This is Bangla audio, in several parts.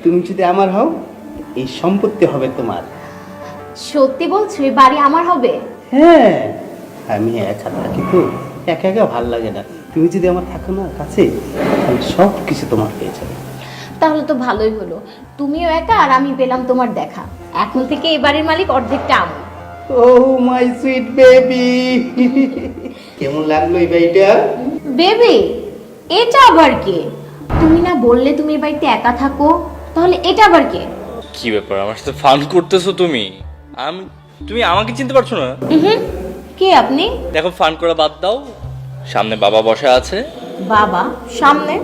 তুমি যদি আমার হও, এই সম্পত্তি হবে তোমার। সত্যি বলছো এই বাড়ি আমার হবে? হ্যাঁ, আমি একা থাকি তো, একা একা ভাল লাগে না। তুমি যদি আমার থাকো না কাছে, তাহলে সব কিছু তোমার হয়ে যাবে। তাহলে তো ভালোই হলো, তুমিও একা আর আমি পেলাম তোমার দেখা। এখন থেকে এই বাড়ির মালিক অর্ধেকটা আমি। ও মাই সুইট বেবি, কেমন লাগলো এই বাড়িটা? বেবি, এটা আবার কে? তুমি না বললে তুমি এই বাড়িতে একা থাকো, তাহলে এটা আবার কে? কি ব্যাপার, আমার সাথে ফান করতেছো তুমি? তুমি আমাকে চিনতে পারছো না? কে আপনি? দেখো, ফান করা বাদ দাও, সামনে বাবা বসে আছে। বাবা সামনে?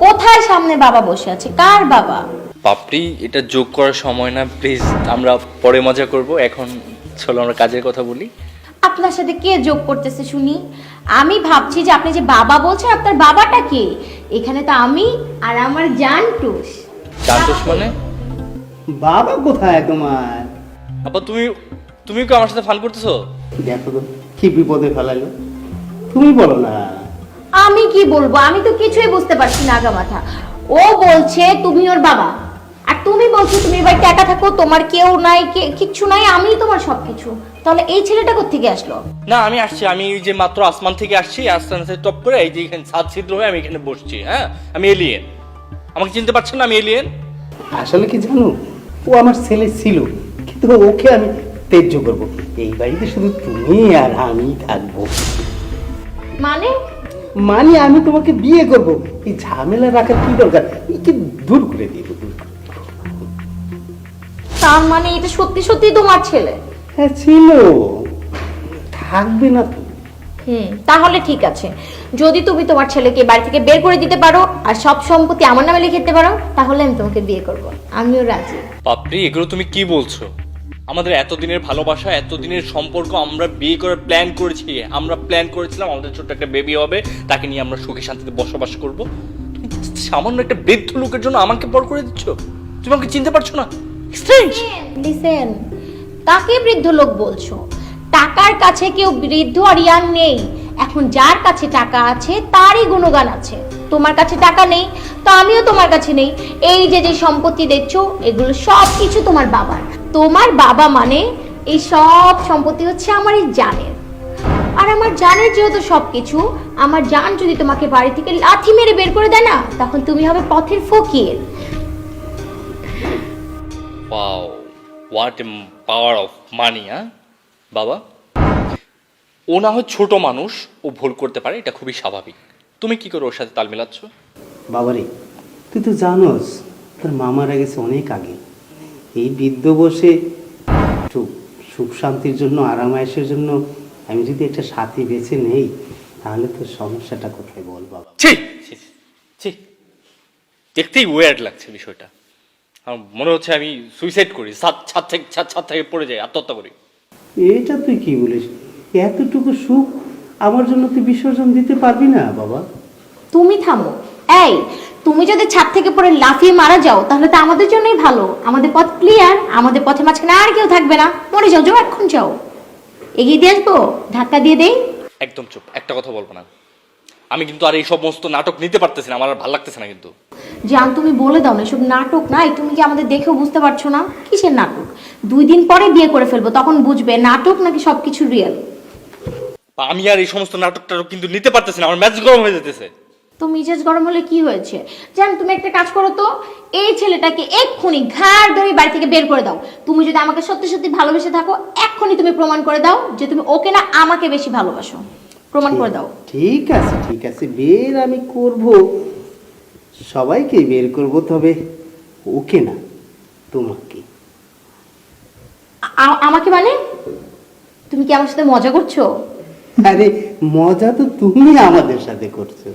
কোথায় সামনে বাবা বসে আছে? কার বাবা? পাপড়ি, এটা যোগ করার সময় না, প্লিজ। আমরা পরে মজা করব, এখন চলো আমরা কাজের কথা বলি। আপনার সাথে কে যোগ করতেছে শুনি? আমি ভাবছি যে আপনি যে বাবা বলছেন, আপনার বাবাটা কে? এখানে তো আমি আর আমার জানটুস। জানতোস মানে? বাবা কোথায় তোমার? আপা, তুমি কি আমার সাথে ফান করতেছো? দেখো তো কি বিপদে ফেলালো। তুমি বলো না। আমি কি বলবো? আমি তো কিছুই বুঝতে পারছি না আগা মাথা। ও বলছে তুমি ওর বাবা, আর তুমি বলছো তুমি এই বাড়িতে একা থাকো, তোমার কেউ নাই, কিচ্ছু নাই, আমি তোমার সবকিছু। তাহলে এই ছেলেটা কোত্থেকে আসলো? না, আমি আসছি, আমি এই যে মাত্র আসমান থেকে আসছি, আসমান থেকে টপ করে এই যে এখানে ছাদ ছিদ্র হয়ে আমি এখানে বসছি। হ্যাঁ, আমি এলিয়েন। আমাকে চিনতে পারছেন না? আমি এলিয়েন। আসলে কি জানো, ও আমার ছেলে ছিল, কিন্তু ওকে আমি ত্যায্য করবো। এই বাড়িতে শুধু তুমি আর আমি থাকবো। মানে? মানে আমি তোমাকে বিয়ে করব। এই ঝামেলা রাখার কি দরকার? একে দূর করে দিব, দূর করে। তার মানে এটা সত্যি সত্যি তোমার ছেলে? হ্যাঁ ছিল, থাকবে না তো। তাহলে ঠিক আছে, যদি তুমি তোমার ছেলেকে বাড়ি থেকে বের করে দিতে পারো আর সব সম্পত্তি আমার নামে লিখে দিতে পারো, তাহলে আমি তোমাকে বিয়ে করব। আমিও রাজি। পাপড়ি, এগুলো তুমি কি বলছো? আমাদের এতদিনের ভালোবাসা, এতদিনের সম্পর্ক, আমরা বিয়ে করার প্ল্যান করেছি। আমরা প্ল্যান করেছিলাম আমাদের ছোট্ট একটা বেবি হবে, তাকে নিয়ে আমরা সুখে শান্তিতে বসবাস করব। তুমি সামান্য একটা বৃদ্ধ লোকের জন্য আমাকে পর করে দিচ্ছ? তুমি আমাকে চিনতে পারছো না? স্ট্রেঞ্জ। লিসেন, কাকে বৃদ্ধ লোক বলছো? টাকার কাছে কেউ বৃদ্ধ আর ইয়াং নেই। এখন যার কাছে টাকা আছে তারই গুণগান আছে। তোমার কাছে টাকা নেই, তো আমিও তোমার কাছে নেই। এই যে যে সম্পত্তি দেখছো, এগুলো সব কিছু তোমার বাবার। তোমার বাবা মানে এই সব সম্পত্তি হচ্ছে আমার এই জানের। আর আমার জানের যেহেতু সবকিছু, আমার জান যদি তোমাকে বাড়ি থেকে লাথি মেরে বের করে দেয় না, তখন তুমি হবে পথের ফকির। Wow, what a power of money. হ্যাঁ বাবা, ও না হয় ছোট মানুষ, ও ভুল করতে পারে, এটা খুবই স্বাভাবিক। তুমি কি করে ওর সাথে তাল মেলাচ্ছ? বাবারে, তুই তো জানোস তোর মা মারা গেছে অনেক আগে। এই বৃদ্ধ বসে একটু সুখ শান্তির জন্য, আরামায়েশের জন্য আমি যদি একটা সাথী বেছে নেই, তাহলে তো সমস্যাটা কোথায় বল বাবা? ছি ছি, ছি, দেখতেই ওয়ার্ড লাগছে বিষয়টা। আমার মনে হচ্ছে আমি সুইসাইড করি, ছাদ থেকে পড়ে যাই, আত্মহত্যা করি। এটা তুই কি বলিস? এতটুকু সুখ আমার জন্য তুই বিসর্জন দিতে পারবি না বাবা? তুমি থামো। এই, তুমি যদি ছাদ থেকে পড়ে লাফিয়ে মারা যাও, তাহলে তো আমাদের জন্যই ভালো। আমাদের পথ ক্লিয়ার, আমাদের পথে মাঝখানে আর কেউ থাকবে না। মরে যাও, যাও, এখন যাও। এগিয়ে দিয়ে আসবো, ধাক্কা দিয়ে দেই। একদম চুপ, একটা কথা বলবো না। আমি কিন্তু আর এই সমস্ত নাটক নিতে পারতেছি না, আমার আর ভালো লাগতেছে না কিন্তু। জান, তুমি বলে দাও না, এসব নাটক নাই। তুমি কি আমাদের দেখেও বুঝতে পারছো না কিসের নাটক? 2 দিন পরে বিয়ে করে ফেলবো, তখন বুঝবে নাটক নাকি সবকিছু রিয়েল। আমি আর এই সমস্ত নাটকটা কিন্তু নিতে পারতেছি না, আমার ম্যাচ গরম হয়ে যেতেছে। তো মিজাজ গরম হলে কি হয়েছে? জান, তুমি একটা কাজ করো তো, এই ছেলেটাকে এক্ষুনি ঘাড় ধরে বাড়ি থেকে বের করে দাও। তুমি যদি আমাকে সত্যি সত্যি ভালোবেসে থাকো, এক্ষুনি তুমি প্রমাণ করে দাও যে তুমি ওকে না আমাকে বেশি ভালোবাসো। প্রমাণ করে দাও। ঠিক আছে, ঠিক আছে, বের আমি করব, সবাইকে বের করব, তবে ওকে না, তোমাকে। আমাকে মানে? তুমি কি আমার সাথে মজা করছো? আরে মজা তো তুমি আমাদের সাথে করছো।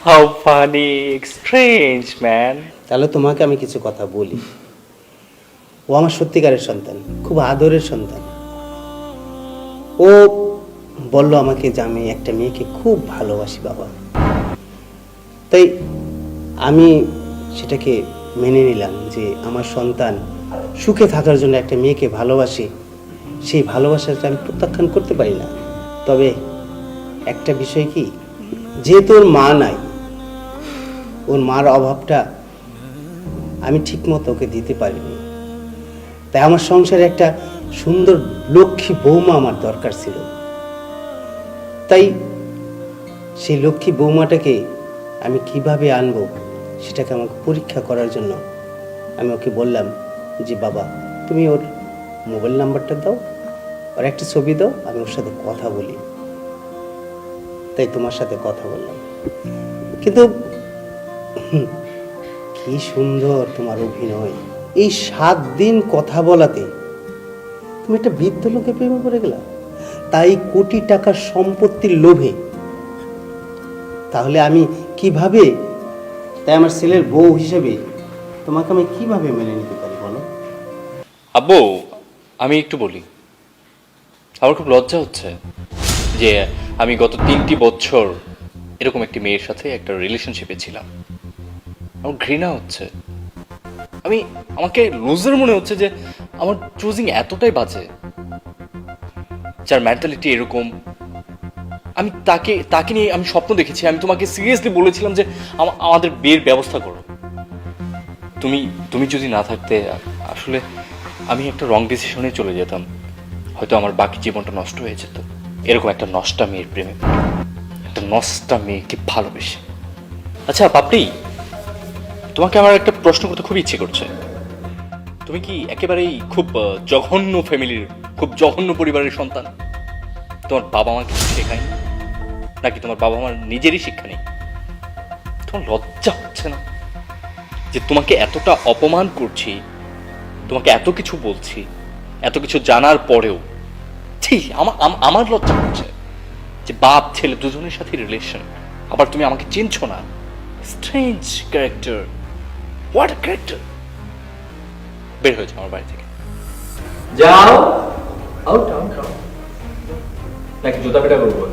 How funny, strange man. তাহলে তোমাকে আমি কিছু কথা বলি। ও আমার সত্যিকারের সন্তান, খুব আদরের সন্তান। ও বলল আমাকে যে আমি একটা মেয়েকে খুব ভালোবাসি বাবা। তাই আমি সেটাকে মেনে নিলাম যে আমার সন্তান সুখে থাকার জন্য একটা মেয়েকে ভালোবাসে, সেই ভালোবাসাটা আমি প্রত্যাখ্যান করতে পারি না। তবে একটা বিষয় কি, যেহেতু ওর মা নাই, ওর মার অভাবটা আমি ঠিক মতো ওকে দিতে পারিনি, তাই আমার সংসারে একটা সুন্দর লক্ষ্মী বৌমা আমার দরকার ছিল। তাই সেই লক্ষ্মী বৌমাটাকে আমি কিভাবে আনবো সেটাকে আমাকে পরীক্ষা করার জন্য আমি ওকে বললাম যে বাবা তুমি ওর মোবাইল নাম্বারটা দাও, ওর একটা ছবি দাও, আমি ওর সাথে কথা বলি। তাই তোমার সাথে কথা বললাম। কিন্তু কি সুন্দর তোমার অভিনয়! এই 7 দিন কথা বলাতে তুমি একটা বৃদ্ধ লোকে প্রেমে পড়ে গেলা, তাই কোটি টাকার সম্পত্তির লোভে। তাহলে আমি কিভাবে, তাই আমার ছেলের বউ হিসেবে তোমাকে আমি কিভাবে মেনে নিতে পারি বলো? আব্বু, আমি একটু বলি, আমার খুব লজ্জা হচ্ছে যে আমি গত 3টি বছর এরকম একটি মেয়ের সাথে একটা রিলেশনশিপে ছিলাম। আমার ঘৃণা হচ্ছে, আমাকে লুজার মনে হচ্ছে যে আমার চুজিং এতটাই বাজে, যার মেন্টালিটি এরকম। আমি তাকে নিয়ে আমি স্বপ্ন দেখেছি, আমি তোমাকে সিরিয়াসলি বলেছিলাম যে আমাদের বিয়ের ব্যবস্থা করো। তুমি যদি না থাকতে আসলে আমি একটা রং ডিসিশনে চলে যেতাম, হয়তো আমার বাকি জীবনটা নষ্ট হয়ে যেত এরকম একটা নষ্টা মেয়ের প্রেমে, একটা নষ্টা মেয়েকে ভালোবেসে। আচ্ছা পাপড়ি, তোমাকে আমার একটা প্রশ্ন করতে খুব ইচ্ছে করছে। তুমি কি একেবারেই খুব জঘন্য ফ্যামিলির, খুব জঘন্য পরিবারের সন্তান? তোমার বাবা মা কিছু শেখায়নি, নাকি তোমার বাবা মার নিজেরই শিক্ষা নেই? তোমার লজ্জা হচ্ছে না যে তোমাকে এতটা অপমান করছি, তোমাকে এত কিছু বলছি, এত কিছু জানার পরেও ঠিক আমার লজ্জা হচ্ছে যে বাপ ছেলে দুজনের সাথে রিলেশন, আবার তুমি আমাকে চিনছো না। Strange character, what character! বের হয়েছে আমার বাড়ি থেকে, যাও আউট আউট আউট, নাকি জুতা পেটা করবো?